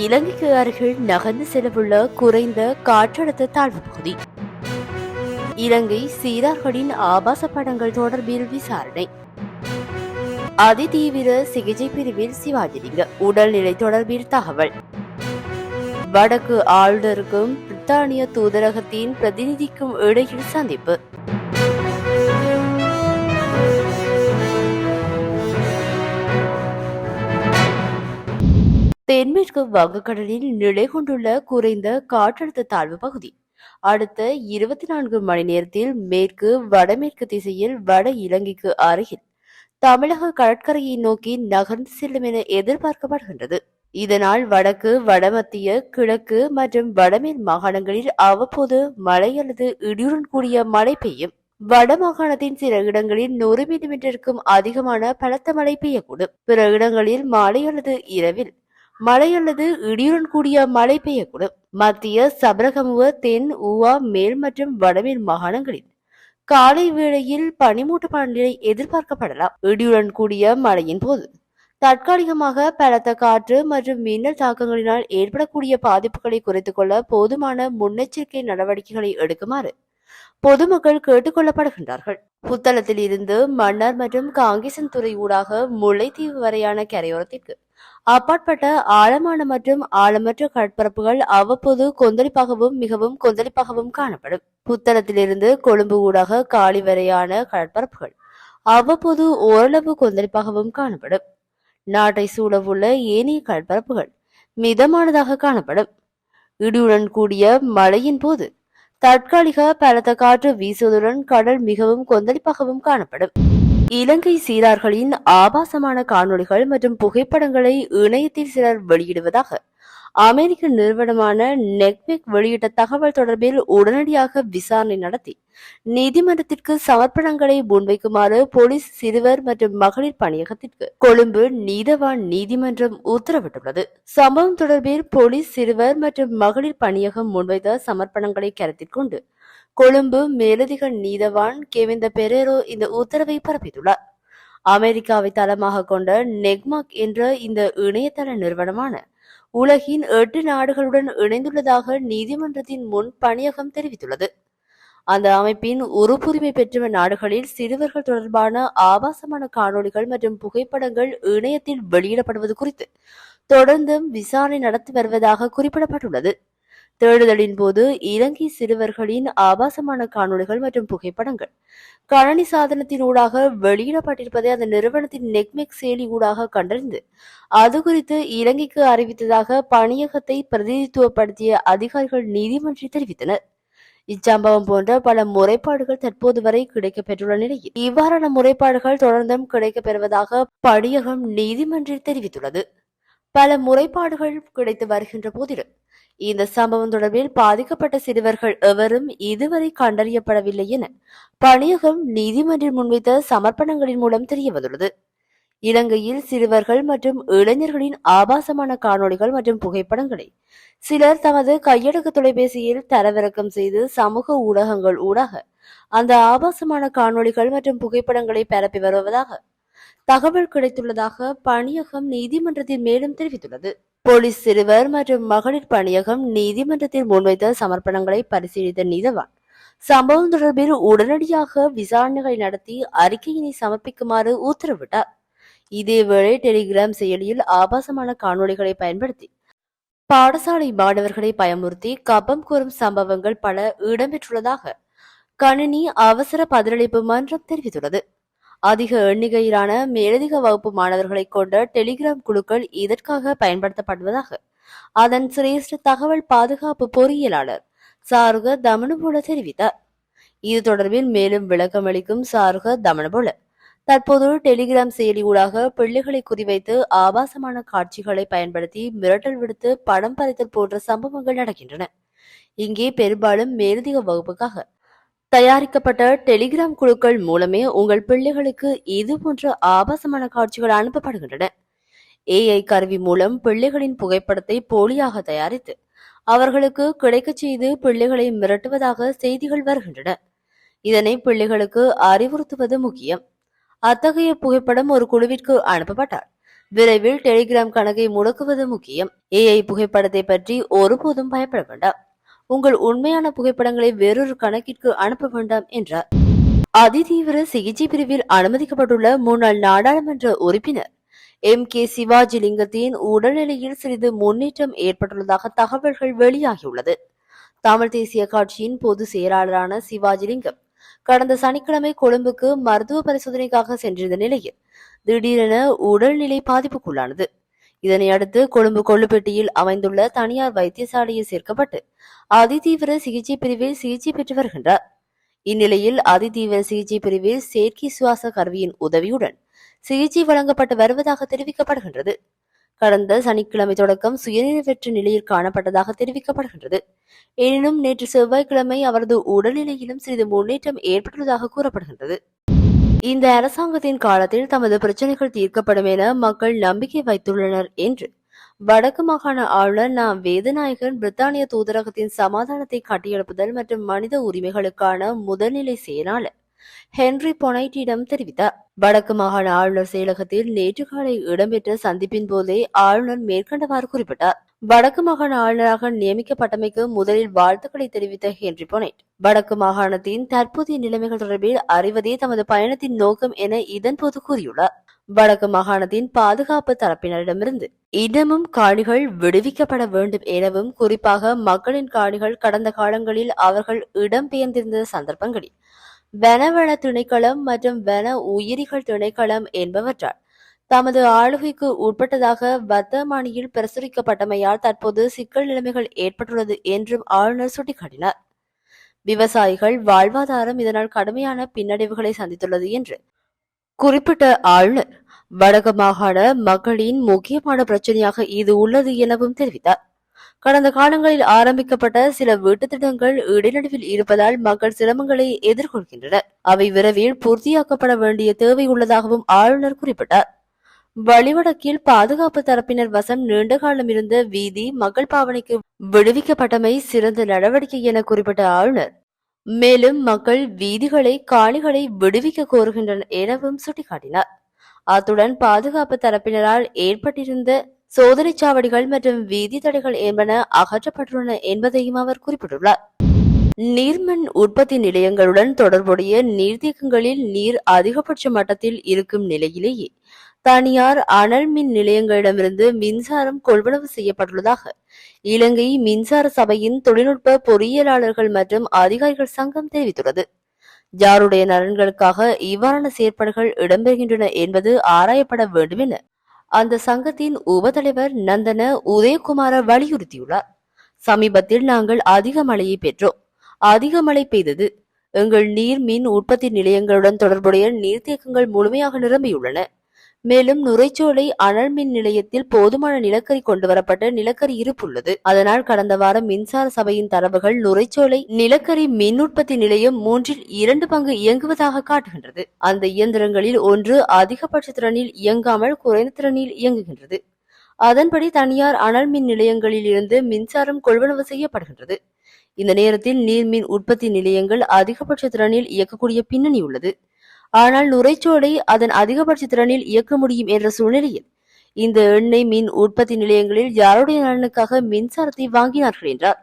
இலங்கைக்கு அருகில் நகர்ந்து செல்லவுள்ள குறைந்த காற்றழுத்த தாழ்வு பகுதி. இலங்கை சீரார்களின் ஆபாச படங்கள் தொடர்பில் விசாரணை. அதிதீவிர சிகிச்சை பிரிவில் சிவாஜிலிங்க உடல்நிலை தொடர்பில் தகவல். வடக்கு ஆளுநருக்கும் பிரித்தானிய தூதரகத்தின் பிரதிநிதிக்கும் இடையில் சந்திப்பு. தென்மேற்கு வங்கக்கடலில் நிலை கொண்டுள்ள குறைந்த காற்றழுத்த தாழ்வு பகுதி அடுத்த 24 மணி நேரத்தில் மேற்கு வடமேற்கு திசையில் வட இலங்கைக்கு அருகில் தமிழக கடற்கரையை நோக்கி நகர்ந்து செல்லும் என எதிர்பார்க்கப்படுகின்றது. இதனால் வடக்கு வடமத்திய கிழக்கு மற்றும் வடமேல் மாகாணங்களில் அவ்வப்போது மழை அல்லது இடியுடன் கூடிய மழை பெய்யும். வட மாகாணத்தின் சில இடங்களில் 100 மில்லிமீட்டருக்கும் அதிகமான பலத்த மழை பெய்யக்கூடும். பிற இடங்களில் மாலை அல்லது இரவில் மழை அல்லது இடியுடன் கூடிய மழை பெய்யக்கூடும். மத்திய சபரகமுவ தென் ஊவா மேல் மற்றும் வடமேல் மாகாணங்களில் காலை வேளையில் பனிமூட்டமான நிலை எதிர்பார்க்கப்படலாம். இடியுடன் கூடிய மழையின் போது தற்காலிகமாக பலத்த காற்று மற்றும் மின்னல் தாக்கங்களினால் ஏற்படக்கூடிய பாதிப்புகளை குறைத்துக் கொள்ள போதுமான முன்னெச்சரிக்கை நடவடிக்கைகளை எடுக்குமாறு பொதுமக்கள் கேட்டுக் கொள்ளப்படுகின்றார்கள். புத்தளத்தில் இருந்து மன்னார் மற்றும் காங்கேசன் துறை ஊடாக முல்லைத்தீவு வரையான கரையோரத்திற்கு அப்பாற்பட்ட ஆழமான மற்றும் ஆழமற்ற கடற்பரப்புகள் அவ்வப்போது கொந்தளிப்பாகவும் மிகவும் கொந்தளிப்பாகவும் காணப்படும். புத்தளத்திலிருந்து கொழும்பு ஊடாக காலி வரையான கடற்பரப்புகள் அவ்வப்போது ஓரளவு கொந்தளிப்பாகவும் காணப்படும். நாட்டை சூழவுள்ள ஏனைய கடற்பரப்புகள் மிதமானதாக காணப்படும். இடியுடன் கூடிய மழையின் போது தற்காலிக பலத்த காற்று வீசுவதுடன் கடல் மிகவும் கொந்தளிப்பாகவும் காணப்படும். இலங்கை சீரார்களின் ஆபாசமான காணொளிகள் மற்றும் புகைப்படங்களை இணையத்தில் சிலர் வெளியிடுவதாக அமெரிக்க நிறுவனமான நெக்மெக் வெளியிட்ட தகவல் தொடர்பில் உடனடியாக விசாரணை நடத்தி நீதிமன்றத்திற்கு சமர்ப்பணங்களை முன்வைக்குமாறு போலீஸ் சிறுவர் மற்றும் மகளிர் பணியகத்திற்கு கொழும்பு நீதவான் நீதிமன்றம் உத்தரவிட்டுள்ளது. சம்பவம் தொடர்பில் போலீஸ் சிறுவர் மற்றும் மகளிர் பணியகம் முன்வைத்த சமர்ப்பணங்களை கருத்தில் கொண்டு கொழும்பு மேலதிக நீதவான் கெவிந்த பெரேரோ இந்த உத்தரவை பிறப்பித்துள்ளார். அமெரிக்காவை தளமாக கொண்ட நெக்மாக் என்ற இந்த இணையதள நிறுவனமான உலகின் 8 நாடுகளுடன் இணைந்துள்ளதாக நீதிமன்றத்தின் முன் பணியகம் தெரிவித்துள்ளது. அந்த அமைப்பின் உறுப்புரிமை பெற்ற நாடுகளில் சிறுவர்கள் தொடர்பான ஆபாசமான காணொளிகள் மற்றும் புகைப்படங்கள் இணையத்தில் வெளியிடப்படுவது குறித்து தொடர்ந்தும் விசாரணை நடத்தி வருவதாக குறிப்பிடப்பட்டுள்ளது. தேடுதலின் போது இலங்கை சிறுவர்களின் ஆபாசமான காணொளிகள் மற்றும் புகைப்படங்கள் கணனி சாதனத்தின் ஊடாக வெளியிடப்பட்டிருப்பதை அந்த நிறுவனத்தின் நெக்மெக் செயலி ஊடாக கண்டறிந்து அது குறித்து இலங்கைக்கு அறிவித்ததாக பணியகத்தை பிரதிநிதித்துவப்படுத்திய அதிகாரிகள் நீதிமன்றில் தெரிவித்தனர். இச்சம்பவம் போன்ற பல முறைப்பாடுகள் தற்போது வரை கிடைக்கப்பெற்றுள்ள நிலையில் இவ்வாறான முறைப்பாடுகள் தொடர்ந்தும் கிடைக்கப்பெறுவதாக பணியகம் நீதிமன்றில் தெரிவித்துள்ளது. பல முறைப்பாடுகள் கிடைத்து வருகின்ற போதிலும் இந்த சம்பவம் தொடர்பில் பாதிக்கப்பட்ட சிறுவர்கள் எவரும் இதுவரை கண்டறியப்படவில்லை என பணியகம் நீதிமன்றில் முன்வைத்த சமர்ப்பணங்களின் மூலம் தெரியவந்துள்ளது. இலங்கையில் சிறுவர்கள் மற்றும் இளைஞர்களின் ஆபாசமான காணொளிகள் மற்றும் புகைப்படங்களை சிலர் தமது கையடக்க தொலைபேசியில் தரவிறக்கம் செய்து சமூக ஊடகங்கள் ஊடாக அந்த ஆபாசமான காணொளிகள் மற்றும் புகைப்படங்களை பரப்பி வருவதாக தகவல் கிடைத்துள்ளதாக பணியகம் நீதிமன்றத்தில் மேலும் தெரிவித்துள்ளது. போலீஸ் சிறுவர் மற்றும் மகளிர் பணியகம் நீதிமன்றத்தில் முன்வைத்த சமர்ப்பணங்களை பரிசீலித்த நீதவான் சம்பவம் தொடர்பில் உடனடியாக விசாரணைகளை நடத்தி அறிக்கையினை சமர்ப்பிக்குமாறு உத்தரவிட்டார். இதேவேளை டெலிகிராம் செயலியில் ஆபாசமான காணொளிகளை பயன்படுத்தி பாடசாலை மாணவர்களை பயமுறுத்தி கபம் கூறும் சம்பவங்கள் பல இடம்பெற்றுள்ளதாக கணினி அவசர பதிலளிப்பு மன்றம் தெரிவித்துள்ளது. அதிக எண்ணிக்கையிலான மேலதிக வகுப்பு மாணவர்களை கொண்ட டெலிகிராம் குழுக்கள் இதற்காக பயன்படுத்தப்படுவதாக அதன் சிரேஷ்ட தகவல் பாதுகாப்பு பொறியியலாளர் சாருக தமனபோல தெரிவித்தார். இது தொடர்பில் மேலும் விளக்கமளிக்கும் சாருக தமனபோல தற்போது டெலிகிராம் செயலி ஊடாக பிள்ளைகளை குறிவைத்து ஆபாசமான காட்சிகளை பயன்படுத்தி மிரட்டல் விடுத்து படம் பறித்தல் போன்ற சம்பவங்கள் நடக்கின்றன. இங்கே பெரும்பாலும் மேலதிக வகுப்புக்காக தயாரிக்கப்பட்ட டெலிகிராம் குழுக்கள் மூலமே உங்கள் பிள்ளைகளுக்கு இது போன்ற ஆபாசமான காட்சிகள் அனுப்பப்படுகின்றன. AI கருவி மூலம் பிள்ளைகளின் புகைப்படத்தை போலியாக தயாரித்து அவர்களுக்கு கிடைக்கச் செய்து பிள்ளைகளை மிரட்டுவதாக செய்திகள் வருகின்றன. இதனை பிள்ளைகளுக்கு அறிவுறுத்துவது முக்கியம். அத்தகைய புகைப்படம் ஒரு குழுவிற்கு அனுப்பப்பட்டால் விரைவில் டெலிகிராம் கணக்கை முடக்குவது முக்கியம். ஏஐ புகைப்படத்தை பற்றி ஒருபோதும் பயப்பட வேண்டாம். உங்கள் உண்மையான புகைப்படங்களை வேறொரு கணக்கிற்கு அனுப்ப வேண்டாம் என்றார். அதிதீவிர சிகிச்சை பிரிவில் அனுமதிக்கப்பட்டுள்ள முன்னாள் நாடாளுமன்ற உறுப்பினர் கே சிவாஜிலிங்கத்தின் உடல்நிலையில் சிறிது முன்னேற்றம் ஏற்பட்டுள்ளதாக தகவல்கள் வெளியாகியுள்ளது. தமிழ் தேசிய கட்சியின் பொதுச் செயலாளரான சிவாஜிலிங்கம் கடந்த சனிக்கிழமை கொழும்புக்கு மருத்துவ பரிசோதனைக்காக சென்றிருந்த நிலையில் திடீரென உடல்நிலை பாதிப்புக்குள்ளானது. இதனையடுத்து கொழும்பு கொள்ளுப்பட்டியில் அமைந்துள்ள தனியார் வைத்தியசாலையில் சேர்க்கப்பட்டு அதிதீவிர சிகிச்சை பிரிவில் சிகிச்சை பெற்று வருகின்றார். இந்நிலையில் அதிதீவிர சிகிச்சை பிரிவில் செயற்கை சுவாச கருவியின் உதவியுடன் சிகிச்சை வழங்கப்பட்டு வருவதாக தெரிவிக்கப்படுகின்றது. கடந்த சனிக்கிழமை தொடக்கம் சுயநினைவற்ற நிலையில் காணப்பட்டதாக தெரிவிக்கப்படுகின்றது. எனினும் நேற்று செவ்வாய்க்கிழமை அவரது உடல்நிலையிலும் சிறிது முன்னேற்றம் ஏற்பட்டுள்ளதாக கூறப்படுகின்றது. இந்த அரசாங்கத்தின் காலத்தில் தமது பிரச்சினைகள் தீர்க்கப்படும் என மக்கள் நம்பிக்கை வைத்துள்ளனர் என்று வடக்கு மாகாண ஆளுநர் வேதநாயகன் பிரித்தானிய தூதரகத்தின் சமாதானத்தை கட்டியெழுப்புதல் மற்றும் மனித உரிமைகளுக்கான முதல்நிலை செயலாளர் ஹென்றி பொனைட்டிடம் தெரிவித்தார். வடக்கு மாகாண ஆளுநர் செயலகத்தில் நேற்று காலை இடம்பெற்ற சந்திப்பின் போதே ஆளுநர் மேற்கண்டவாறு குறிப்பிட்டார். வடக்கு மாகாண ஆளுநராக நியமிக்கப்பட்டமைக்கு முதலில் வாழ்த்துக்களை தெரிவித்த ஹென்றி பொனைட், வடக்கு மாகாணத்தின் தற்போதைய நிலைமைகள் தொடர்பில் அறிவதே தமது பயணத்தின் நோக்கம் என இதன்போது கூறியுள்ளார். வடக்கு மாகாணத்தின் பாதுகாப்பு தரப்பினரிடமிருந்து இன்னமும் காணிகள் விடுவிக்கப்பட வேண்டும் எனவும், குறிப்பாக மக்களின் காணிகள் கடந்த காலங்களில் அவர்கள் இடம்பெயர்ந்திருந்த சந்தர்ப்பங்களில் வனவள திணைக்களம் மற்றும் வன உயிரிகள் திணைக்களம் என்பவற்றால் தமது ஆளுகைக்கு உட்பட்டதாக வர்த்தமானியில் பிரசுரிக்கப்பட்டமையால் தற்போது சிக்கல் நிலைமைகள் ஏற்பட்டுள்ளது என்றும் ஆளுநர் சுட்டிக்காட்டினார். விவசாயிகள் வாழ்வாதாரம் இதனால் கடுமையான பின்னடைவுகளை சந்தித்துள்ளது என்று குறிப்பிட்ட ஆளுநர் வடக்கு மாகாண மக்களின் முக்கியமான பிரச்சனையாக இது உள்ளது எனவும் தெரிவித்தார். கடந்த காலங்களில் ஆரம்பிக்கப்பட்ட சில வீட்டுத் திட்டங்கள் இடைநடுவில் இருப்பதால் மக்கள் சிரமங்களை எதிர்கொள்கின்றனர். அவை விரைவில் பூர்த்தியாக்கப்பட வேண்டிய தேவை உள்ளதாகவும் ஆளுநர் குறிப்பிட்டார். வழிவடக்கில் பாதுகாப்பு தரப்பினர் வசம் நீண்ட காலம் இருந்த வீதி மக்கள் பாவனைக்கு விடுவிக்கப்பட்டமை சிறந்த நடவடிக்கை என குறிப்பிட்ட ஆளுநர் மேலும் மக்கள் வீதிகளை காணிகளை விடுவிக்க கோருகின்றனர் எனவும் சுட்டிக்காட்டினார். அத்துடன் பாதுகாப்பு தரப்பினரால் ஏற்பட்டிருந்த சோதனை சாவடிகள் மற்றும் வீதி தடைகள் என்பன அகற்றப்பட்டுள்ளன என்பதையும் அவர் குறிப்பிட்டுள்ளார். நீர்மின் உற்பத்தி நிலையங்களுடன் தொடர்புடைய நீர்த்தேக்கங்களில் நீர் அதிகபட்ச மட்டத்தில் இருக்கும் நிலையிலேயே தனியார் அனல் மின் நிலையங்களிடமிருந்து மின்சாரம் கொள்வனவு செய்யப்பட்டுள்ளதாக இலங்கை மின்சார சபையின் தொழில்நுட்ப பொறியியலாளர்கள் மற்றும் அதிகாரிகள் சங்கம் தெரிவித்துள்ளது. யாருடைய நலன்களுக்காக இவ்வாறான செயற்பாடுகள் இடம்பெறுகின்றன என்பது ஆராயப்பட வேண்டும் என அந்த சங்கத்தின் உபதலைவர் நந்தன உதயகுமார வலியுறுத்தியுள்ளார். சமீபத்தில் நாங்கள் அதிக மழையை பெற்றோம். அதிக மழை பெய்தது. எங்கள் நீர் மின் உற்பத்தி நிலையங்களுடன் தொடர்புடைய நீர்த்தேக்கங்கள் முழுமையாக நிரம்பியுள்ளன. மேலும் நுரைச்சோலை அனல் மின் நிலையத்தில் போதுமான நிலக்கரி கொண்டுவரப்பட்ட நிலக்கரி இருப்பு உள்ளது. அதனால் கடந்த வாரம் மின்சார சபையின் தரவுகள் நுரைச்சோலை நிலக்கரி மின் உற்பத்தி நிலையம் 2/3 பங்கு இயங்குவதாக காட்டுகின்றது. அந்த இயந்திரங்களில் ஒன்று அதிகபட்ச திறனில் இயங்காமல் குறைந்த திறனில் இயங்குகின்றது. அதன்படி தனியார் அனல் மின் நிலையங்களில் இருந்து மின்சாரம் கொள்வனவு செய்யப்படுகின்றது. இந்த நேரத்தில் நீர்மின் உற்பத்தி நிலையங்கள் அதிகபட்ச திறனில் இயக்கக்கூடிய பின்னணி உள்ளது. ஆனால் நுரைச்சோலை அதன் அதிகபட்ச திறனில் இயக்க முடியும் என்ற சூழ்நிலையில் இந்த எண்ணெய் மின் உற்பத்தி நிலையங்களில் யாருடைய நலனுக்காக மின்சாரத்தை வாங்கினார்கள் என்றார்.